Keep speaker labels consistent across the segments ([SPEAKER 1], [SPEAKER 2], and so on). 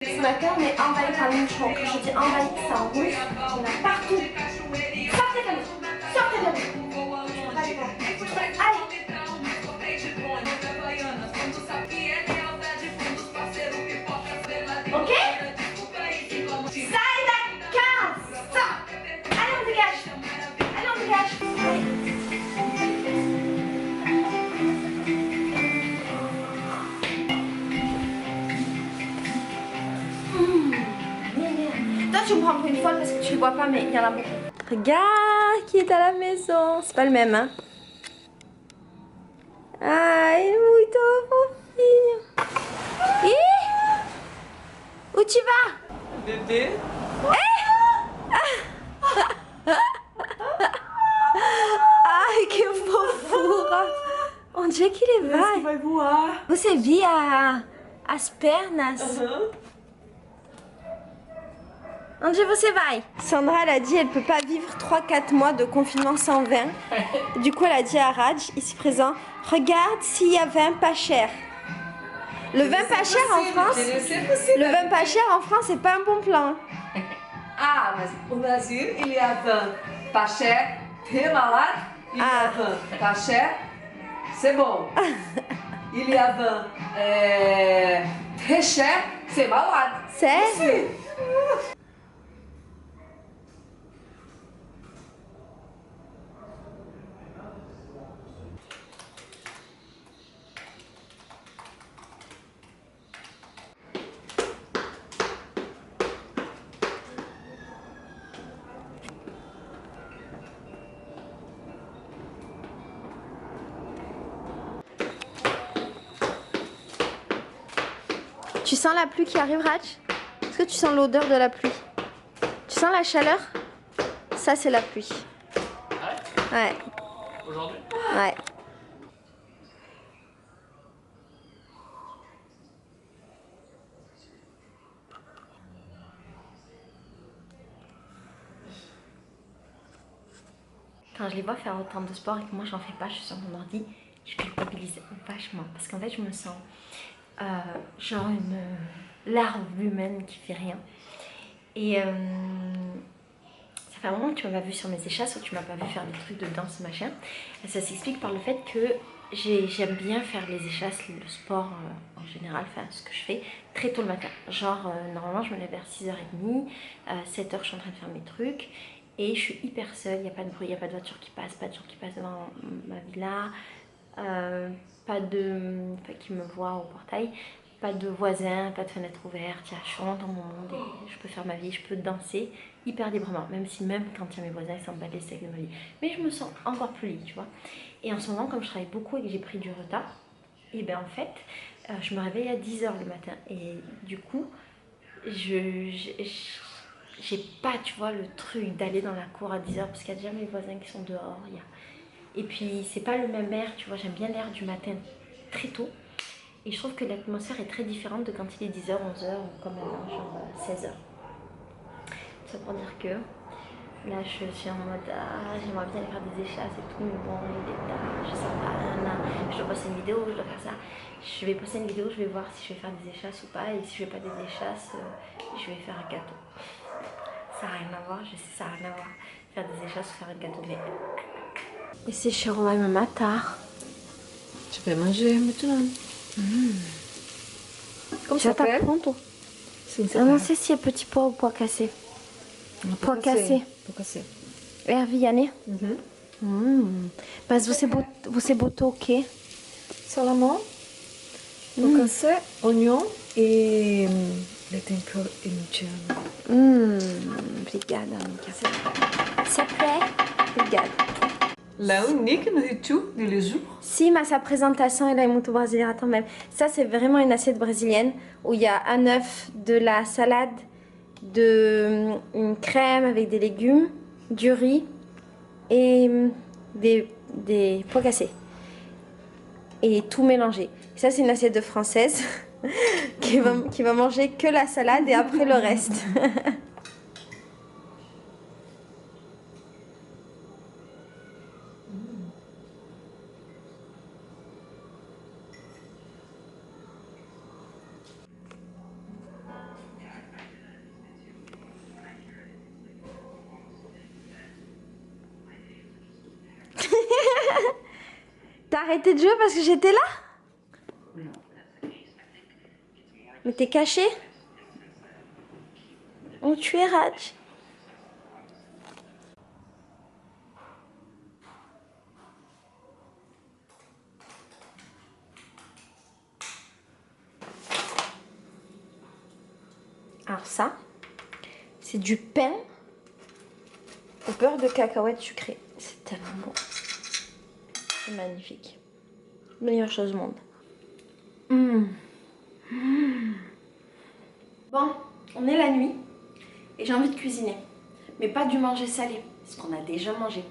[SPEAKER 1] Ce matin, on est envahi par le moucheron. Quand je dis envahi, ça en rouge. Il y en a partout. Sortez de nous. Sortez de nous. Allez. Ok? Sai da casa. Allez, on dégage. Allez, on dégage. Toi, tu me prends pour une folle parce que tu le vois pas, mais il y en a beaucoup. Regarde qui est à la maison. C'est pas le même, hein? Ai, muito fofinho. Ih! Où tu vas?
[SPEAKER 2] Bébé.
[SPEAKER 1] Ai, que fofura! Onde é que ele
[SPEAKER 2] Parece que
[SPEAKER 1] vai?
[SPEAKER 2] vai voar.
[SPEAKER 1] Você via as pernas? Onde você vai? Sandra, elle a dit elle peut pas vivre 3-4 mois de confinement sans vin. Du coup, elle a dit à Raj, ici présent, regarde s'il y a vin pas cher. Le vin pas cher en France, le vin pas cher en France, c'est pas un bon plan.
[SPEAKER 2] Ah, mas o Brasil, ele é a van paché, remalado, e a van paché, c'est bon. Il y a van reché, c'est malade.
[SPEAKER 1] Sério? Tu sens la pluie qui arrive, Raj? Est-ce que tu sens l'odeur de la pluie? Tu sens la chaleur? Ça, c'est la pluie. Ouais.
[SPEAKER 3] Aujourd'hui?
[SPEAKER 1] Ouais. Quand je les vois faire autant de sport et que moi j'en fais pas, je suis sur mon ordi, je culpabilise vachement parce qu'en fait je me sens genre une larve humaine qui fait rien. Et ça fait un moment que tu m'as pas vu sur mes échasses ou tu m'as pas vu faire des trucs de danse machin. Et ça s'explique par le fait que j'aime bien faire les échasses, le sport en général, enfin ce que je fais très tôt le matin. Genre normalement je me lève vers 6h30, 7h je suis en train de faire mes trucs. Et je suis hyper seule, il n'y a pas de bruit, il n'y a pas de voiture qui passe, pas de gens qui passent devant ma villa, pas de... Enfin, qui me voient au portail, pas de voisins, pas de fenêtre ouverte, je suis vraiment dans mon monde et je peux faire ma vie, je peux danser hyper librement, même si même quand il y a mes voisins, ils s'en battent les steaks de ma vie. Mais je me sens encore plus libre, tu vois. Et en ce moment, comme je travaille beaucoup et que j'ai pris du retard, et ben en fait, je me réveille à 10h le matin et du coup, j'ai pas, tu vois, le truc d'aller dans la cour à 10h parce qu'il y a déjà mes voisins qui sont dehors. Et puis, c'est pas le même air, tu vois, j'aime bien l'air du matin très tôt. Et je trouve que l'atmosphère est très différente de quand il est 10h, 11h ou comme maintenant, genre 16h. Ça pour dire que là, je suis en mode, j'aimerais bien aller faire des échasses et tout, mais bon, il est tard, je sais pas, je dois poster une vidéo, je dois faire ça. Je vais poster une vidéo, je vais voir si je vais faire des échasses ou pas. Et si je vais pas des échasses, je vais faire un gâteau. Ça n'a rien à voir, je sais, ça n'a rien à voir. Faire des échasses ou faire un gâteau, mais... Et c'est chez Romain me matin.
[SPEAKER 2] Tu peux manger maintenant. Comment ça s'appelle?
[SPEAKER 1] Ah non sei se é petit pois ou pois cassé. Pois cassé.
[SPEAKER 2] Pois cassé.
[SPEAKER 1] Ervilhane. Mas você botou o quê?
[SPEAKER 2] Salamão, pois cassé, oignon et le tempero indiano.
[SPEAKER 1] Obrigada, amiga. C'est prêt? Obrigada.
[SPEAKER 2] La unique nourriture de les jours.
[SPEAKER 1] Si, mas a apresentação ela é muito brasileira também. Ça, c'est vraiment une assiette brésilienne où il y a un œuf, de la salade, une crème avec des légumes, du riz et des pois cassés. Et tout mélangé. Ça, c'est une assiette de française qui va manger que la salade et après le reste. T'as arrêté de jouer parce que j'étais là? Mais t'es caché? Où tu es, Raj? Alors ça, c'est du pain au beurre de cacahuète sucré. C'est tellement bon. C'est magnifique. Meilleure chose au monde. Bon, on est la nuit et j'ai envie de cuisiner. Mais pas du manger salé, parce qu'on a déjà mangé.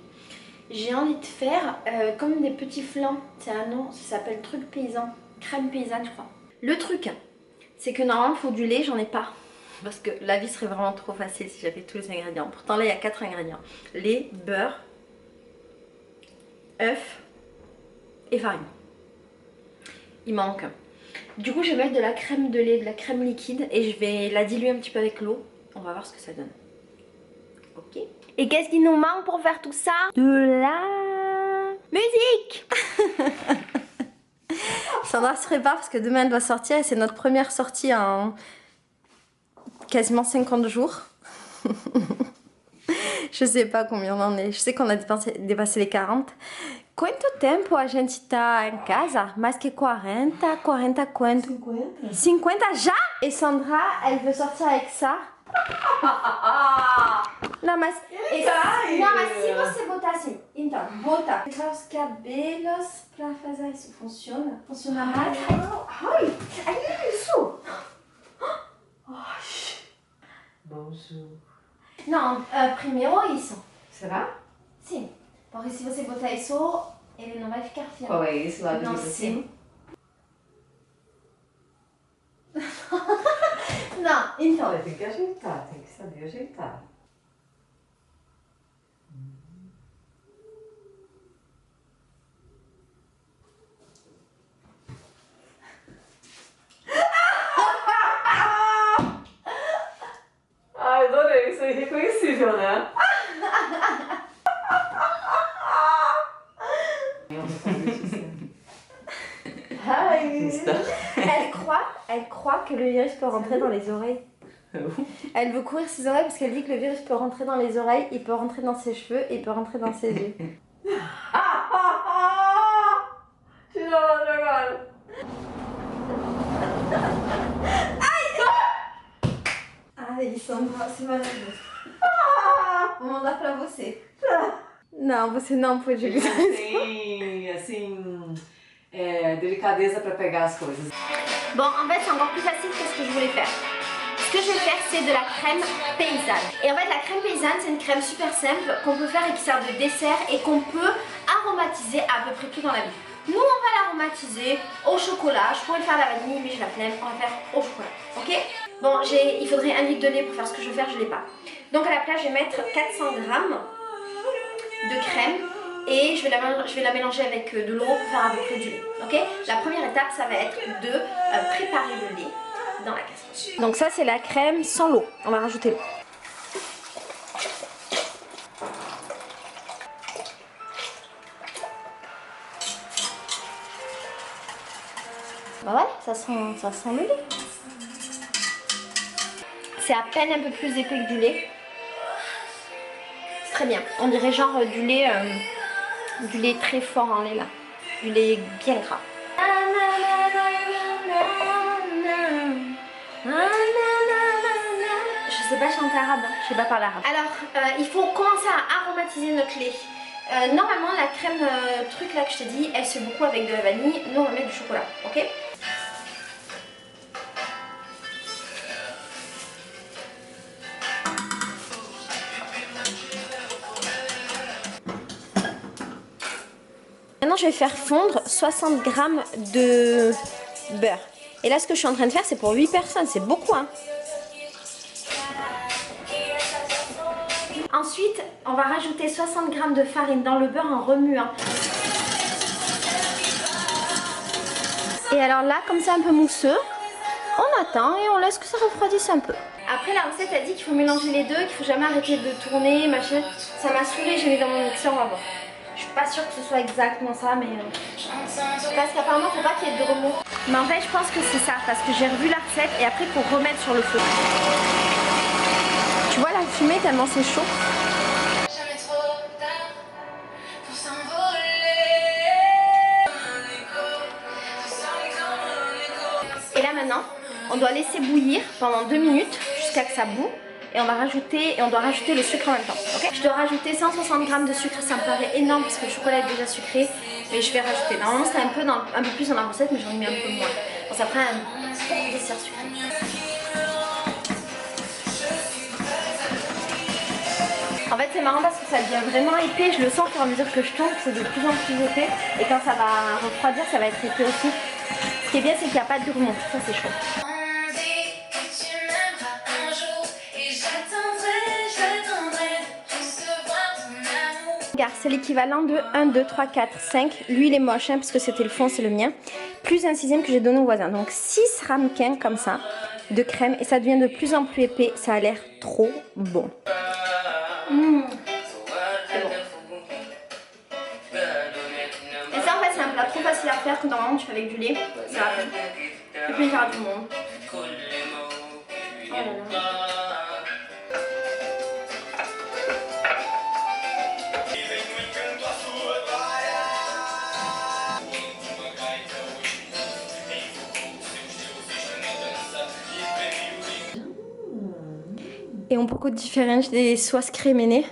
[SPEAKER 1] J'ai envie de faire comme des petits flans. C'est un nom, ça s'appelle truc paysan. Crème paysanne, je crois. Le truc, c'est que normalement il faut du lait, j'en ai pas. Parce que la vie serait vraiment trop facile si j'avais tous les ingrédients. Pourtant là il y a 4 ingrédients. Lait, beurre, œuf et farine. Il manque. Du coup je vais mettre de la crème de lait, de la crème liquide et je vais la diluer un petit peu avec l'eau. On va voir ce que ça donne. Ok. Et qu'est-ce qui nous manque pour faire tout ça? De la musique. Sandra se prépare parce que demain elle doit sortir et c'est notre première sortie en quasiment 50 jours. Je sais pas combien on en est. Je sais qu'on a dépassé les 40. Quanto tempo a gente tá em casa? Mais que 40? 40 quanto? 50. 50 já? Et Sandra, elle veut sortir avec ça. Não, mas se você botar assim, então, bota os cabelos pra fazer isso. Funciona? Funciona mais? Ai, é isso!
[SPEAKER 2] Bonjour.
[SPEAKER 1] Não, primeiro isso.
[SPEAKER 2] Será?
[SPEAKER 1] Sim. Porque se você botar isso, ele não vai ficar firme.
[SPEAKER 2] Qual é esse lado
[SPEAKER 1] Não
[SPEAKER 2] de
[SPEAKER 1] sei.
[SPEAKER 2] cima?
[SPEAKER 1] Não, então.
[SPEAKER 2] Tem que ajeitar, tem que saber ajeitar. Ai, adorei, isso é irreconhecível, né?
[SPEAKER 1] Elle croit que le virus peut rentrer dans les oreilles. Elle veut couvrir ses oreilles parce qu'elle dit que le virus peut rentrer dans les oreilles, il peut rentrer dans ses cheveux et il peut rentrer dans ses yeux. Ai, Sandra, c'est malade. Vou mandar pra você. Não, você não pode.
[SPEAKER 2] Assim, delicadeza pra pegar as coisas.
[SPEAKER 1] Bon, en fait, c'est encore plus facile que ce que je voulais faire. Ce que je vais faire, c'est de la crème paysanne. Et en fait, la crème paysanne, c'est une crème super simple qu'on peut faire et qui sert de dessert et qu'on peut aromatiser à peu près tout dans la vie. Nous, on va l'aromatiser au chocolat. Je pourrais le faire à la vanille, mais j'ai la flemme. On va faire au chocolat, ok? Bon, il faudrait 1 litre de lait pour faire ce que je veux faire, je l'ai pas. Donc à la place, je vais mettre 400 g de crème. Et je vais la mélanger avec de l'eau pour faire à peu près du lait. Ok? La première étape, ça va être de préparer le lait dans la casserole. Donc ça, c'est la crème sans l'eau. On va rajouter l'eau. Bah ouais, ça sent le lait. C'est à peine un peu plus épais que du lait. C'est très bien. On dirait genre du lait très fort en lait là. Du lait bien gras. Je sais pas chanter arabe, je sais pas parler arabe. Alors, il faut commencer à aromatiser notre lait. Normalement, la crème truc là que je t'ai dit, elle se beaucoup avec de la vanille. Nous, on va mettre du chocolat, ok? Maintenant, je vais faire fondre 60 g de beurre. Et là, ce que je suis en train de faire, c'est pour 8 personnes. C'est beaucoup, hein. Ensuite, on va rajouter 60 g de farine dans le beurre en remuant. Et alors là, comme c'est un peu mousseux, on attend et on laisse que ça refroidisse un peu. Après, la recette a dit qu'il faut mélanger les deux, qu'il faut jamais arrêter de tourner, machin. Ça m'a saoulée, j'ai mis dans mon mixeur, on va voir. Je suis pas sûre que ce soit exactement ça, mais parce qu'apparemment faut pas qu'il y ait de remous. Mais en fait je pense que c'est ça, parce que j'ai revu la recette et après il faut remettre sur le feu. Tu vois la fumée tellement c'est chaud. Et là maintenant, on doit laisser bouillir pendant 2 minutes jusqu'à que ça bout. Et on doit rajouter le sucre en même temps. Okay, je dois rajouter 160 g de sucre, ça me paraît énorme parce que le chocolat est déjà sucré. Mais je vais rajouter. Normalement c'était un peu plus dans la recette, mais j'en ai mis un peu moins. Bon, ça prend un dessert sucré. En fait c'est marrant parce que ça devient vraiment épais, je le sens au fur et à mesure que je tourne, que c'est de plus en plus épais. Et quand ça va refroidir, ça va être épais aussi. Ce qui est bien c'est qu'il n'y a pas de remonte, ça c'est chaud. C'est l'équivalent de 1, 2, 3, 4, 5. Lui il est moche hein, parce que c'était le fond, c'est le mien. Plus un sixième que j'ai donné au voisin. Donc 6 ramequins comme ça de crème et ça devient de plus en plus épais. Ça a l'air trop bon. C'est bon. Et ça en fait c'est un plat trop facile à faire que normalement tu fais avec du lait. C'est rapide. Et puis faire à tout le monde. Oh là là. É um pouco diferente de suas creme, né?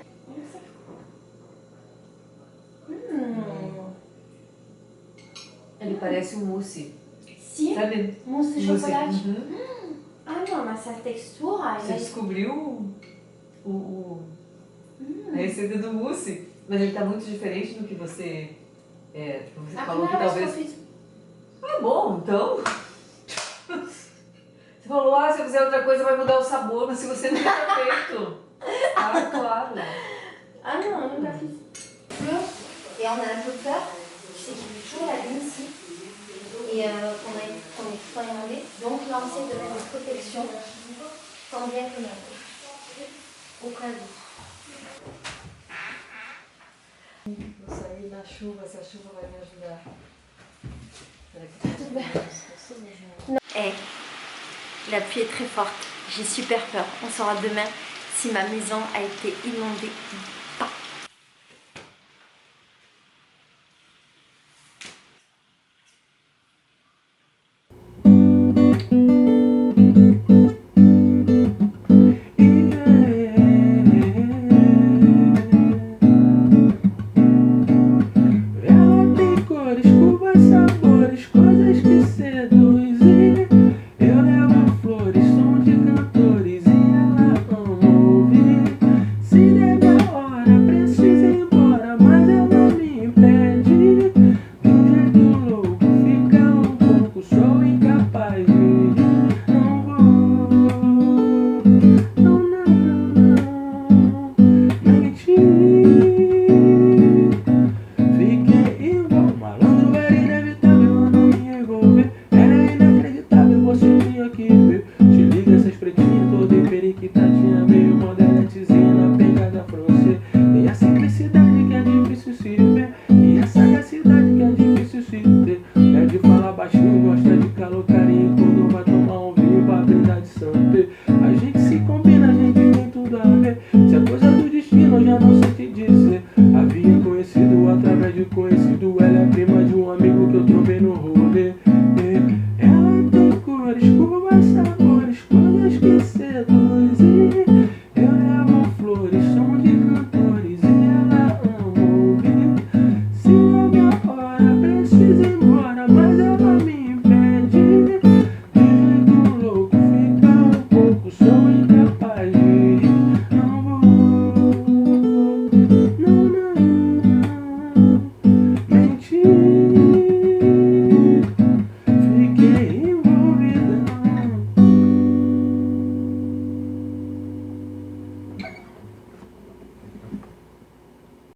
[SPEAKER 2] Ele parece um mousse.
[SPEAKER 1] Sim?
[SPEAKER 2] Sabe?
[SPEAKER 1] Mousse de chocolate.
[SPEAKER 2] Uhum.
[SPEAKER 1] Ah não, mas a textura...
[SPEAKER 2] Você descobriu a receita do mousse, mas ele tá muito diferente do que você... você falou que talvez... Ah, bom, então... Você falou, se eu fizer outra coisa vai mudar o sabor, mas se você nunca feito. Ah, claro.
[SPEAKER 1] Ah non, on nunca fiz. Et on a un peu peur, c'est qu'il est toujours la ligne ici. Et qu'on est tout le temps énervé. Donc là on essaie de mettre une protection tant bien que mal. Au cas où.
[SPEAKER 2] Vou sair na chuva, essa chuva vai me ajudar.
[SPEAKER 1] Tudo bem. Hey. La pluie est très forte, j'ai super peur. On saura demain si ma maison a été inondée ou pas.
[SPEAKER 3] Te liga essas pretinhas, todo periquita.